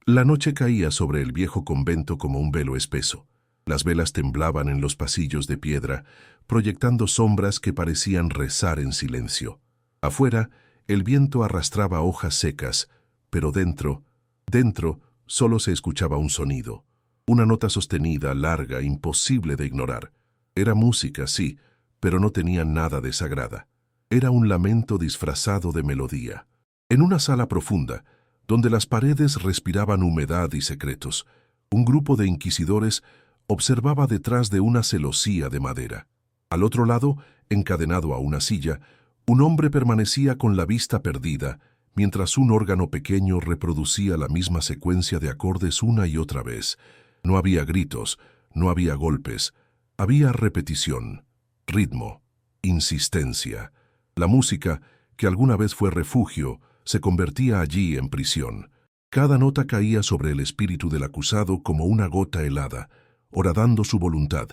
La noche caía sobre el viejo convento como un velo espeso. Las velas temblaban en los pasillos de piedra, proyectando sombras que parecían rezar en silencio. Afuera, el viento arrastraba hojas secas, pero dentro, solo se escuchaba un sonido. Una nota sostenida, larga, imposible de ignorar. Era música, sí, pero no tenía nada de sagrada. Era un lamento disfrazado de melodía. En una sala profunda, donde las paredes respiraban humedad y secretos, un grupo de inquisidores observaba detrás de una celosía de madera. Al otro lado, encadenado a una silla, un hombre permanecía con la vista perdida, mientras un órgano pequeño reproducía la misma secuencia de acordes una y otra vez. No había gritos, no había golpes, había repetición, ritmo, insistencia. La música, que alguna vez fue refugio, se convertía allí en prisión. Cada nota caía sobre el espíritu del acusado como una gota helada, horadando su voluntad,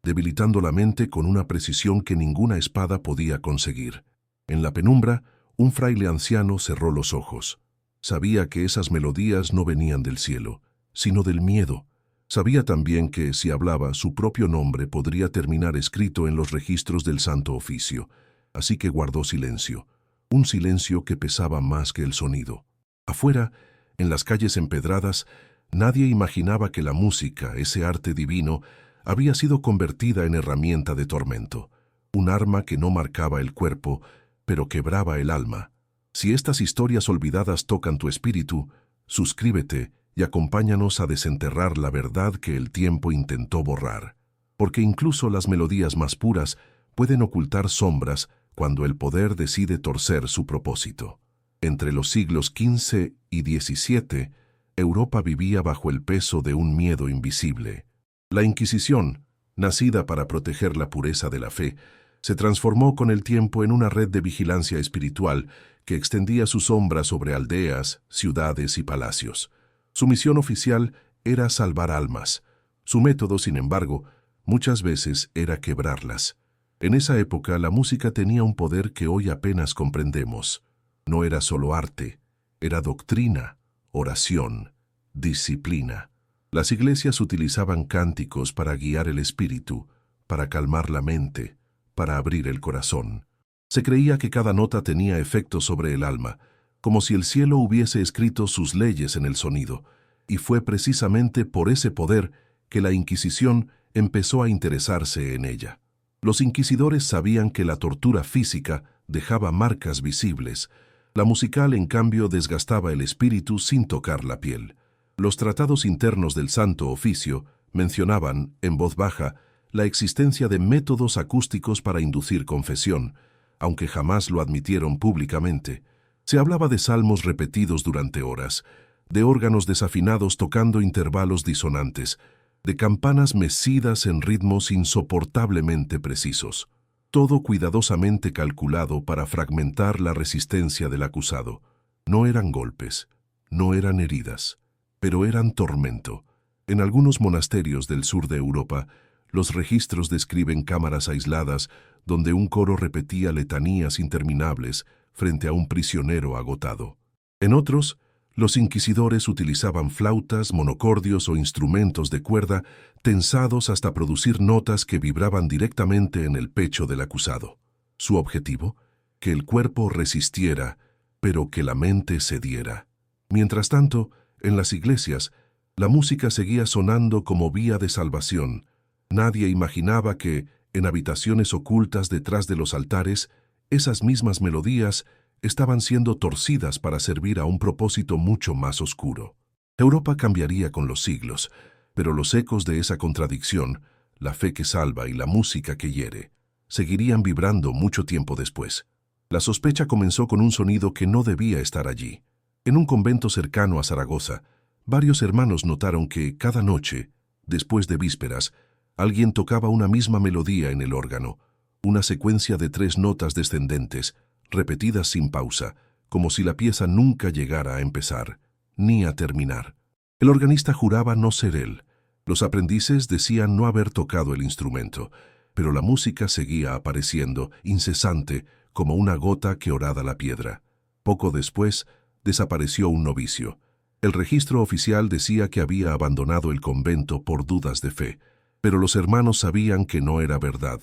debilitando la mente con una precisión que ninguna espada podía conseguir. En la penumbra, un fraile anciano cerró los ojos. Sabía que esas melodías no venían del cielo, sino del miedo. Sabía también que, si hablaba, su propio nombre podría terminar escrito en los registros del Santo Oficio. Así que guardó silencio, un silencio que pesaba más que el sonido. Afuera, en las calles empedradas, nadie imaginaba que la música, ese arte divino, había sido convertida en herramienta de tormento, un arma que no marcaba el cuerpo, pero quebraba el alma. Si estas historias olvidadas tocan tu espíritu, suscríbete y acompáñanos a desenterrar la verdad que el tiempo intentó borrar. Porque incluso las melodías más puras pueden ocultar sombras cuando el poder decide torcer su propósito. Entre los siglos XV y XVII, Europa vivía bajo el peso de un miedo invisible. La Inquisición, nacida para proteger la pureza de la fe, se transformó con el tiempo en una red de vigilancia espiritual que extendía su sombra sobre aldeas, ciudades y palacios. Su misión oficial era salvar almas. Su método, sin embargo, muchas veces era quebrarlas. En esa época la música tenía un poder que hoy apenas comprendemos. No era solo arte, era doctrina, oración, disciplina. Las iglesias utilizaban cánticos para guiar el espíritu, para calmar la mente, para abrir el corazón. Se creía que cada nota tenía efecto sobre el alma, como si el cielo hubiese escrito sus leyes en el sonido, y fue precisamente por ese poder que la Inquisición empezó a interesarse en ella. Los inquisidores sabían que la tortura física dejaba marcas visibles. La musical, en cambio, desgastaba el espíritu sin tocar la piel. Los tratados internos del Santo Oficio mencionaban, en voz baja, la existencia de métodos acústicos para inducir confesión, aunque jamás lo admitieron públicamente. Se hablaba de salmos repetidos durante horas, de órganos desafinados tocando intervalos disonantes, de campanas mecidas en ritmos insoportablemente precisos. Todo cuidadosamente calculado para fragmentar la resistencia del acusado. No eran golpes, no eran heridas, pero eran tormento. En algunos monasterios del sur de Europa, los registros describen cámaras aisladas donde un coro repetía letanías interminables frente a un prisionero agotado. En otros, los inquisidores utilizaban flautas, monocordios o instrumentos de cuerda tensados hasta producir notas que vibraban directamente en el pecho del acusado. Su objetivo, que el cuerpo resistiera, pero que la mente cediera. Mientras tanto, en las iglesias, la música seguía sonando como vía de salvación. Nadie imaginaba que, en habitaciones ocultas detrás de los altares, esas mismas melodías estaban siendo torcidas para servir a un propósito mucho más oscuro. Europa cambiaría con los siglos, pero los ecos de esa contradicción, la fe que salva y la música que hiere, seguirían vibrando mucho tiempo después. La sospecha comenzó con un sonido que no debía estar allí. En un convento cercano a Zaragoza, varios hermanos notaron que cada noche, después de vísperas, alguien tocaba una misma melodía en el órgano, una secuencia de 3 notas descendentes, repetidas sin pausa, como si la pieza nunca llegara a empezar, ni a terminar. El organista juraba no ser él. Los aprendices decían no haber tocado el instrumento, pero la música seguía apareciendo, incesante, como una gota que horada la piedra. Poco después, desapareció un novicio. El registro oficial decía que había abandonado el convento por dudas de fe, pero los hermanos sabían que no era verdad.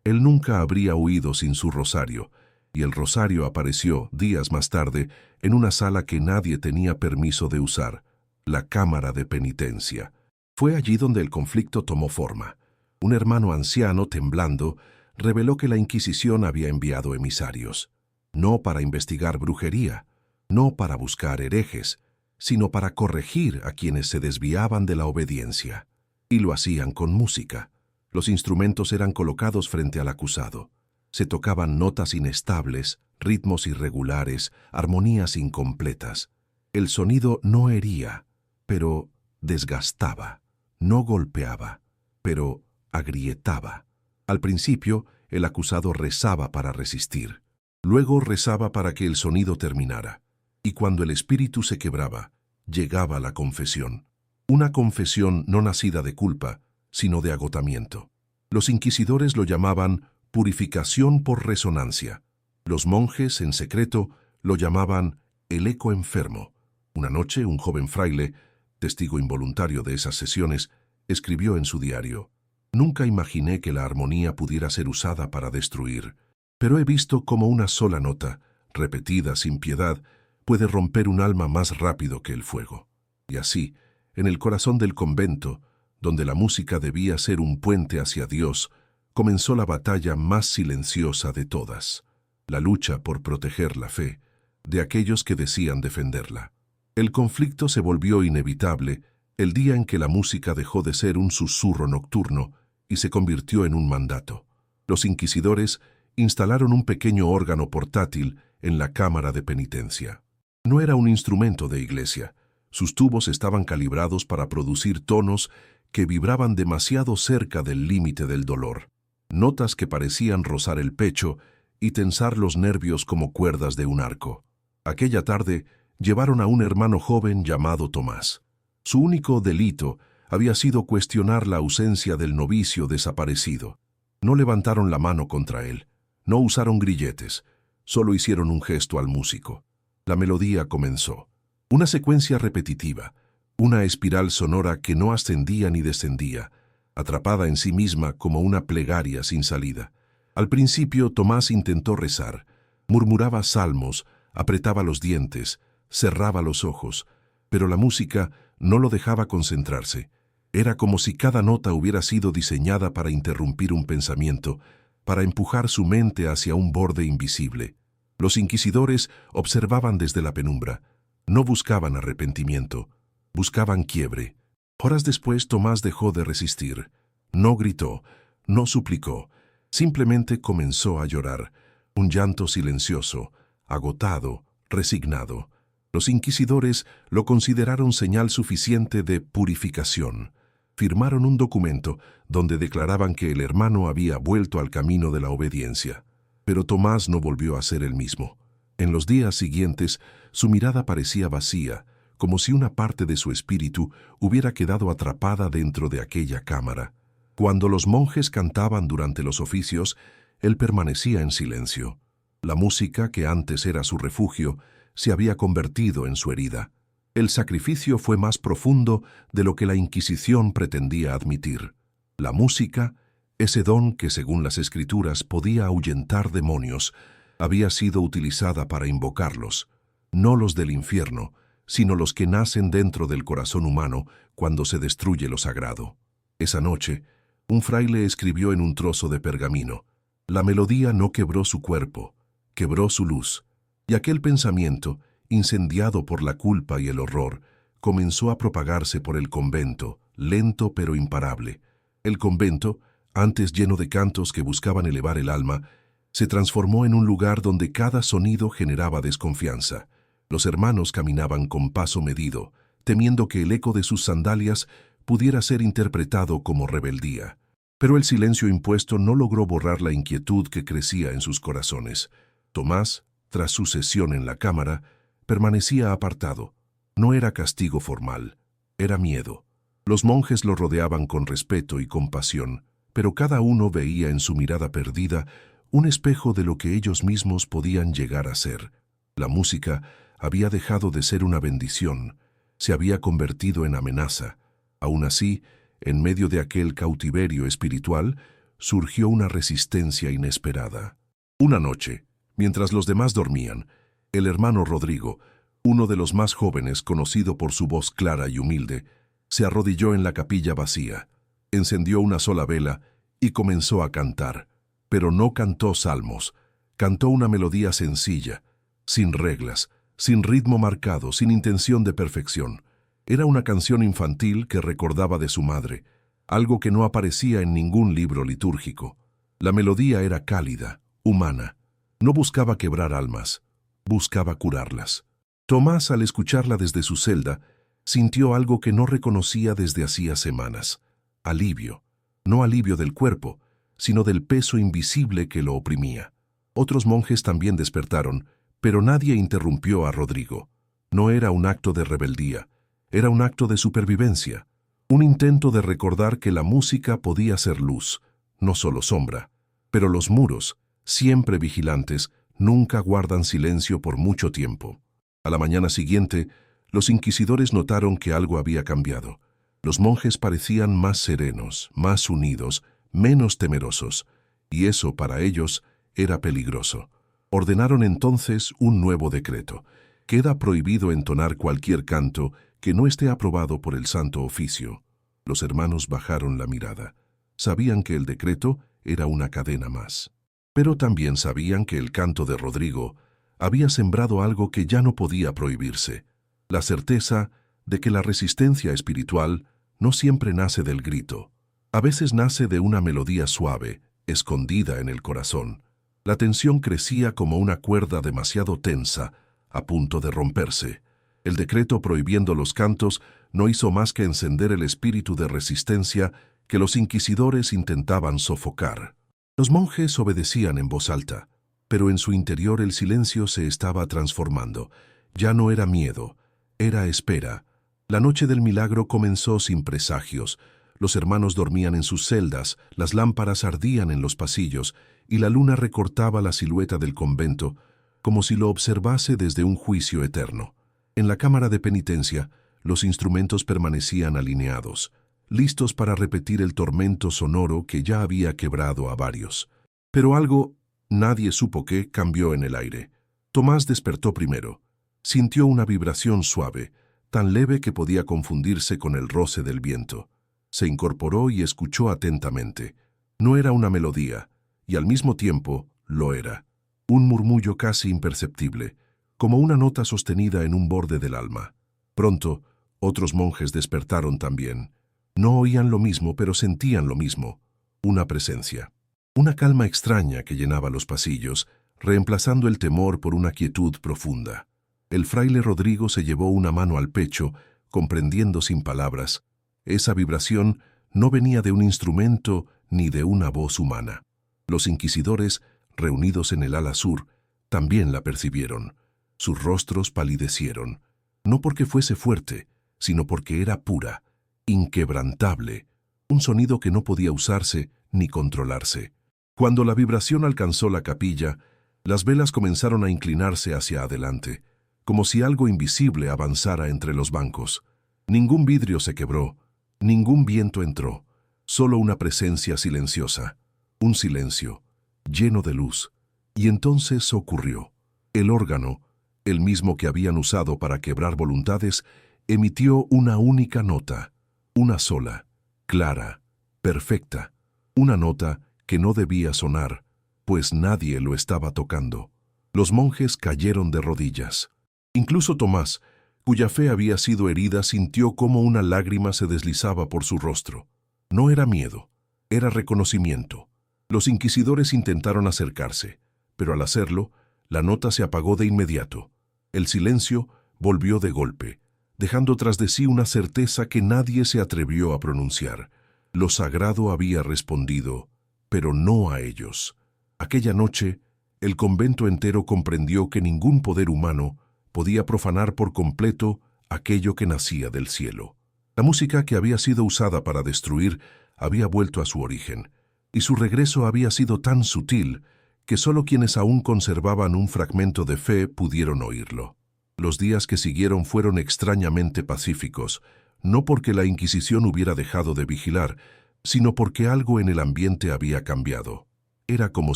Él nunca habría huido sin su rosario, y el rosario apareció, días más tarde, en una sala que nadie tenía permiso de usar, la cámara de penitencia. Fue allí donde el conflicto tomó forma. Un hermano anciano, temblando, reveló que la Inquisición había enviado emisarios, no para investigar brujería, no para buscar herejes, sino para corregir a quienes se desviaban de la obediencia. Y lo hacían con música. Los instrumentos eran colocados frente al acusado. Se tocaban notas inestables, ritmos irregulares, armonías incompletas. El sonido no hería, pero desgastaba. No golpeaba, pero agrietaba. Al principio, el acusado rezaba para resistir. Luego rezaba para que el sonido terminara. Y cuando el espíritu se quebraba, llegaba la confesión. Una confesión no nacida de culpa, sino de agotamiento. Los inquisidores lo llamaban purificación por resonancia. Los monjes, en secreto, lo llamaban el eco enfermo. Una noche, un joven fraile, testigo involuntario de esas sesiones, escribió en su diario: «Nunca imaginé que la armonía pudiera ser usada para destruir, pero he visto cómo una sola nota, repetida sin piedad, puede romper un alma más rápido que el fuego». Y así, en el corazón del convento, donde la música debía ser un puente hacia Dios, comenzó la batalla más silenciosa de todas, la lucha por proteger la fe de aquellos que decían defenderla. El conflicto se volvió inevitable el día en que la música dejó de ser un susurro nocturno y se convirtió en un mandato. Los inquisidores instalaron un pequeño órgano portátil en la cámara de penitencia. No era un instrumento de iglesia. Sus tubos estaban calibrados para producir tonos que vibraban demasiado cerca del límite del dolor, notas que parecían rozar el pecho y tensar los nervios como cuerdas de un arco. Aquella tarde llevaron a un hermano joven llamado Tomás. Su único delito había sido cuestionar la ausencia del novicio desaparecido. No levantaron la mano contra él, no usaron grilletes, solo hicieron un gesto al músico. La melodía comenzó. Una secuencia repetitiva, una espiral sonora que no ascendía ni descendía, atrapada en sí misma como una plegaria sin salida. Al principio Tomás intentó rezar, murmuraba salmos, apretaba los dientes, cerraba los ojos, pero la música no lo dejaba concentrarse. Era como si cada nota hubiera sido diseñada para interrumpir un pensamiento, para empujar su mente hacia un borde invisible. Los inquisidores observaban desde la penumbra. No buscaban arrepentimiento, buscaban quiebre. Horas después Tomás dejó de resistir. No gritó, no suplicó, simplemente comenzó a llorar, un llanto silencioso, agotado, resignado. Los inquisidores lo consideraron señal suficiente de purificación. Firmaron un documento donde declaraban que el hermano había vuelto al camino de la obediencia. Pero Tomás no volvió a ser el mismo. En los días siguientes, su mirada parecía vacía, como si una parte de su espíritu hubiera quedado atrapada dentro de aquella cámara. Cuando los monjes cantaban durante los oficios, él permanecía en silencio. La música, que antes era su refugio, se había convertido en su herida. El sacrificio fue más profundo de lo que la Inquisición pretendía admitir. La música, ese don que según las Escrituras podía ahuyentar demonios, había sido utilizada para invocarlos, no los del infierno, sino los que nacen dentro del corazón humano cuando se destruye lo sagrado. Esa noche, un fraile escribió en un trozo de pergamino: «La melodía no quebró su cuerpo, quebró su luz». Y aquel pensamiento, incendiado por la culpa y el horror, comenzó a propagarse por el convento, lento pero imparable. El convento, antes lleno de cantos que buscaban elevar el alma, se transformó en un lugar donde cada sonido generaba desconfianza. Los hermanos caminaban con paso medido, temiendo que el eco de sus sandalias pudiera ser interpretado como rebeldía. Pero el silencio impuesto no logró borrar la inquietud que crecía en sus corazones. Tomás, tras su sesión en la cámara, permanecía apartado. No era castigo formal, era miedo. Los monjes lo rodeaban con respeto y compasión, pero cada uno veía en su mirada perdida un espejo de lo que ellos mismos podían llegar a ser. La música había dejado de ser una bendición, se había convertido en amenaza. Aún así, en medio de aquel cautiverio espiritual, surgió una resistencia inesperada. Una noche, mientras los demás dormían, el hermano Rodrigo, uno de los más jóvenes conocido por su voz clara y humilde, se arrodilló en la capilla vacía, encendió una sola vela y comenzó a cantar. Pero no cantó salmos, cantó una melodía sencilla, sin reglas, sin ritmo marcado, sin intención de perfección. Era una canción infantil que recordaba de su madre, algo que no aparecía en ningún libro litúrgico. La melodía era cálida, humana. No buscaba quebrar almas, buscaba curarlas. Tomás, al escucharla desde su celda, sintió algo que no reconocía desde hacía semanas. Alivio. No alivio del cuerpo, sino del peso invisible que lo oprimía. Otros monjes también despertaron, pero nadie interrumpió a Rodrigo. No era un acto de rebeldía, era un acto de supervivencia, un intento de recordar que la música podía ser luz, no solo sombra. Pero los muros, siempre vigilantes, nunca guardan silencio por mucho tiempo. A la mañana siguiente, los inquisidores notaron que algo había cambiado. Los monjes parecían más serenos, más unidos, menos temerosos, y eso para ellos era peligroso. Ordenaron entonces un nuevo decreto. Queda prohibido entonar cualquier canto que no esté aprobado por el Santo Oficio. Los hermanos bajaron la mirada. Sabían que el decreto era una cadena más. Pero también sabían que el canto de Rodrigo había sembrado algo que ya no podía prohibirse: la certeza de que la resistencia espiritual no siempre nace del grito. A veces nace de una melodía suave, escondida en el corazón. La tensión crecía como una cuerda demasiado tensa, a punto de romperse. El decreto prohibiendo los cantos no hizo más que encender el espíritu de resistencia que los inquisidores intentaban sofocar. Los monjes obedecían en voz alta, pero en su interior el silencio se estaba transformando. Ya no era miedo, era espera. La noche del milagro comenzó sin presagios. Los hermanos dormían en sus celdas, las lámparas ardían en los pasillos y la luna recortaba la silueta del convento como si lo observase desde un juicio eterno. En la cámara de penitencia, los instrumentos permanecían alineados, listos para repetir el tormento sonoro que ya había quebrado a varios. Pero algo, nadie supo qué, cambió en el aire. Tomás despertó primero. Sintió una vibración suave, tan leve que podía confundirse con el roce del viento. Se incorporó y escuchó atentamente. No era una melodía, y al mismo tiempo lo era. Un murmullo casi imperceptible, como una nota sostenida en un borde del alma. Pronto, otros monjes despertaron también. No oían lo mismo, pero sentían lo mismo. Una presencia. Una calma extraña que llenaba los pasillos, reemplazando el temor por una quietud profunda. El fraile Rodrigo se llevó una mano al pecho, comprendiendo sin palabras. Esa vibración no venía de un instrumento ni de una voz humana. Los inquisidores, reunidos en el ala sur, también la percibieron. Sus rostros palidecieron, no porque fuese fuerte, sino porque era pura, inquebrantable, un sonido que no podía usarse ni controlarse. Cuando la vibración alcanzó la capilla, las velas comenzaron a inclinarse hacia adelante, como si algo invisible avanzara entre los bancos. Ningún vidrio se quebró, ningún viento entró, solo una presencia silenciosa, un silencio, lleno de luz. Y entonces ocurrió. El órgano, el mismo que habían usado para quebrar voluntades, emitió una única nota, una sola, clara, perfecta, una nota que no debía sonar, pues nadie lo estaba tocando. Los monjes cayeron de rodillas. Incluso Tomás, cuya fe había sido herida, sintió cómo una lágrima se deslizaba por su rostro. No era miedo, era reconocimiento. Los inquisidores intentaron acercarse, pero al hacerlo, la nota se apagó de inmediato. El silencio volvió de golpe, dejando tras de sí una certeza que nadie se atrevió a pronunciar. Lo sagrado había respondido, pero no a ellos. Aquella noche, el convento entero comprendió que ningún poder humano podía profanar por completo aquello que nacía del cielo. La música que había sido usada para destruir había vuelto a su origen, y su regreso había sido tan sutil que solo quienes aún conservaban un fragmento de fe pudieron oírlo. Los días que siguieron fueron extrañamente pacíficos, no porque la Inquisición hubiera dejado de vigilar, sino porque algo en el ambiente había cambiado. Era como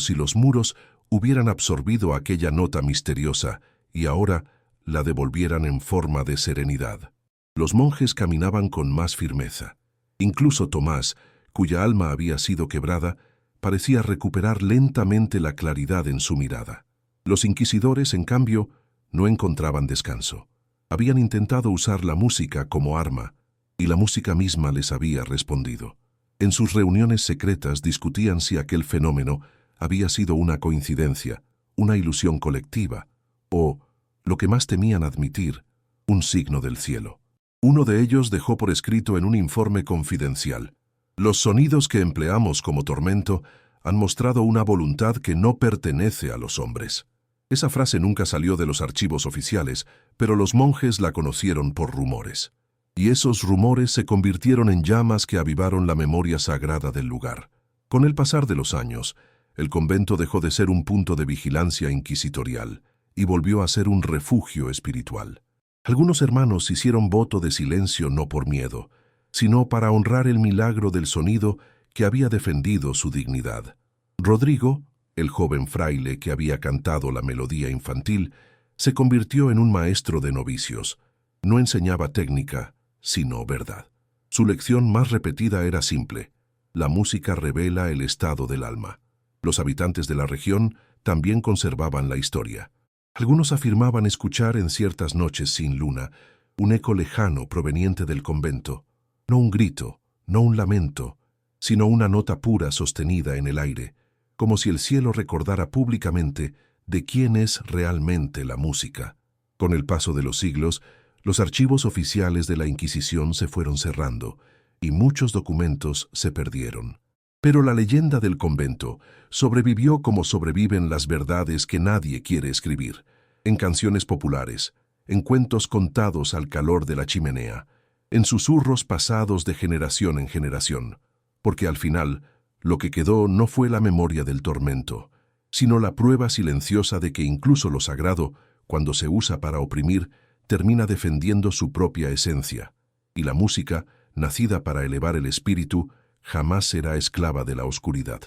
si los muros hubieran absorbido aquella nota misteriosa y ahora la devolvieran en forma de serenidad. Los monjes caminaban con más firmeza. Incluso Tomás, cuya alma había sido quebrada, parecía recuperar lentamente la claridad en su mirada. Los inquisidores, en cambio, no encontraban descanso. Habían intentado usar la música como arma, y la música misma les había respondido. En sus reuniones secretas discutían si aquel fenómeno había sido una coincidencia, una ilusión colectiva, o, lo que más temían admitir, un signo del cielo. Uno de ellos dejó por escrito en un informe confidencial: «Los sonidos que empleamos como tormento han mostrado una voluntad que no pertenece a los hombres». Esa frase nunca salió de los archivos oficiales, pero los monjes la conocieron por rumores. Y esos rumores se convirtieron en llamas que avivaron la memoria sagrada del lugar. Con el pasar de los años, el convento dejó de ser un punto de vigilancia inquisitorial y volvió a ser un refugio espiritual. Algunos hermanos hicieron voto de silencio no por miedo, sino para honrar el milagro del sonido que había defendido su dignidad. Rodrigo, el joven fraile que había cantado la melodía infantil, se convirtió en un maestro de novicios. No enseñaba técnica, sino verdad. Su lección más repetida era simple: la música revela el estado del alma. Los habitantes de la región también conservaban la historia. Algunos afirmaban escuchar en ciertas noches sin luna un eco lejano proveniente del convento, no un grito, no un lamento, sino una nota pura sostenida en el aire, como si el cielo recordara públicamente de quién es realmente la música. Con el paso de los siglos, los archivos oficiales de la Inquisición se fueron cerrando y muchos documentos se perdieron. Pero la leyenda del convento sobrevivió como sobreviven las verdades que nadie quiere escribir, en canciones populares, en cuentos contados al calor de la chimenea, en susurros pasados de generación en generación, porque al final lo que quedó no fue la memoria del tormento, sino la prueba silenciosa de que incluso lo sagrado, cuando se usa para oprimir, termina defendiendo su propia esencia, y la música, nacida para elevar el espíritu, jamás será esclava de la oscuridad.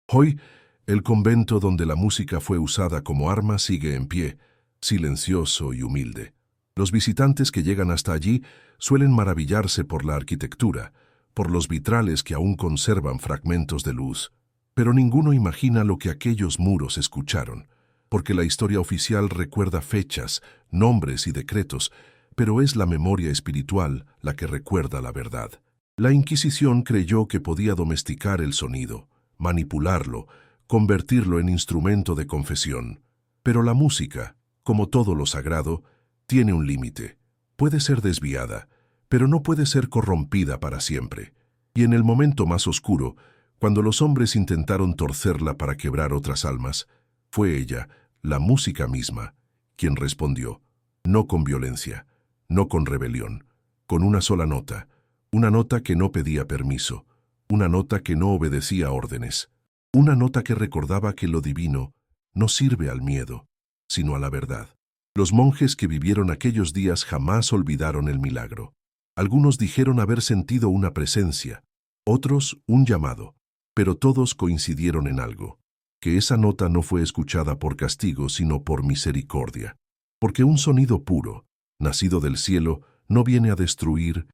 Hoy, el convento donde la música fue usada como arma sigue en pie, silencioso y humilde. Los visitantes que llegan hasta allí suelen maravillarse por la arquitectura, por los vitrales que aún conservan fragmentos de luz, pero ninguno imagina lo que aquellos muros escucharon, porque la historia oficial recuerda fechas, nombres y decretos, pero es la memoria espiritual la que recuerda la verdad. La Inquisición creyó que podía domesticar el sonido, manipularlo, convertirlo en instrumento de confesión. Pero la música, como todo lo sagrado, tiene un límite. Puede ser desviada, pero no puede ser corrompida para siempre. Y en el momento más oscuro, cuando los hombres intentaron torcerla para quebrar otras almas, fue ella, la música misma, quien respondió, no con violencia, no con rebelión, con una sola nota, una nota que no pedía permiso, una nota que no obedecía órdenes, una nota que recordaba que lo divino no sirve al miedo, sino a la verdad. Los monjes que vivieron aquellos días jamás olvidaron el milagro. Algunos dijeron haber sentido una presencia, otros un llamado, pero todos coincidieron en algo, que esa nota no fue escuchada por castigo, sino por misericordia. Porque un sonido puro, nacido del cielo, no viene a destruir,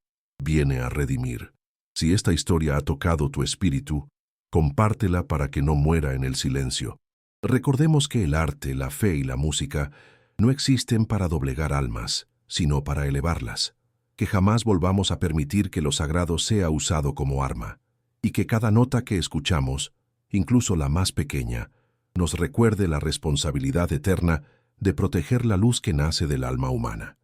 viene a redimir. Si esta historia ha tocado tu espíritu, compártela para que no muera en el silencio. Recordemos que el arte, la fe y la música no existen para doblegar almas, sino para elevarlas. Que jamás volvamos a permitir que lo sagrado sea usado como arma, y que cada nota que escuchamos, incluso la más pequeña, nos recuerde la responsabilidad eterna de proteger la luz que nace del alma humana.